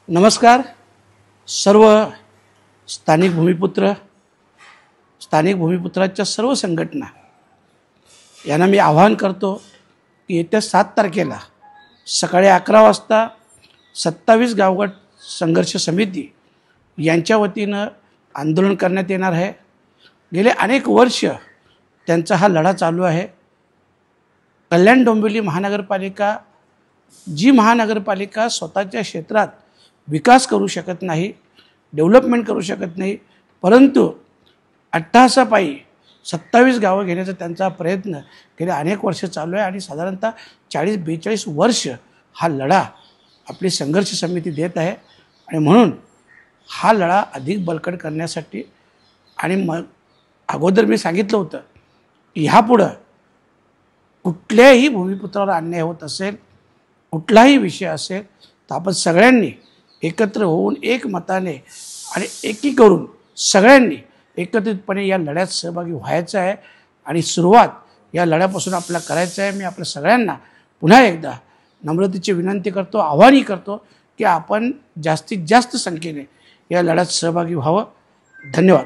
नमस्कार सर्व स्थानिक भूमिपुत्राच्या सर्व संघटना यांना मी आवाहन करतो की येत्या 7 तारखेला सकाळी 11 वाजता 27 गावगट संघर्ष समिती यांच्या वतीनं आंदोलन करण्यात येणार आहे। गेले अनेक वर्ष त्यांचा हा लढा चालू आहे। कल्याण डोंबिवली महानगरपालिका जी महानगरपालिका स्वतःच्या क्षेत्रात विकास करू शकत नाही, डेव्हलपमेंट करू शकत नाही, परंतु अट्टाहासापायी 27 गावं घेण्याचा त्यांचा प्रयत्न गेले अनेक वर्ष चालू आहे आणि साधारणतः 40-42 वर्ष हा लढा आपली संघर्ष समिती देत आहे। आणि म्हणून हा लढा अधिक बळकट करण्यासाठी आणि मग अगोदर मी सांगितलं होतं की ह्यापुढं कुठल्याही भूमिपुत्रावर अन्याय होत असेल, कुठलाही विषय असेल तर आपण सगळ्यांनी एकत्र होऊन एक मताने आणि एकी करून सगळ्यांनी एकत्रितपणे या लढ्यात सहभागी व्हायचं आहे आणि सुरुवात या लढ्यापासून आपल्याला करायचं आहे। मी आपल्या सगळ्यांना पुन्हा एकदा नम्रतेची विनंती करतो, आवाहनही करतो की आपण जास्तीत जास्त संख्येने या लढ्यात सहभागी व्हावं। धन्यवाद।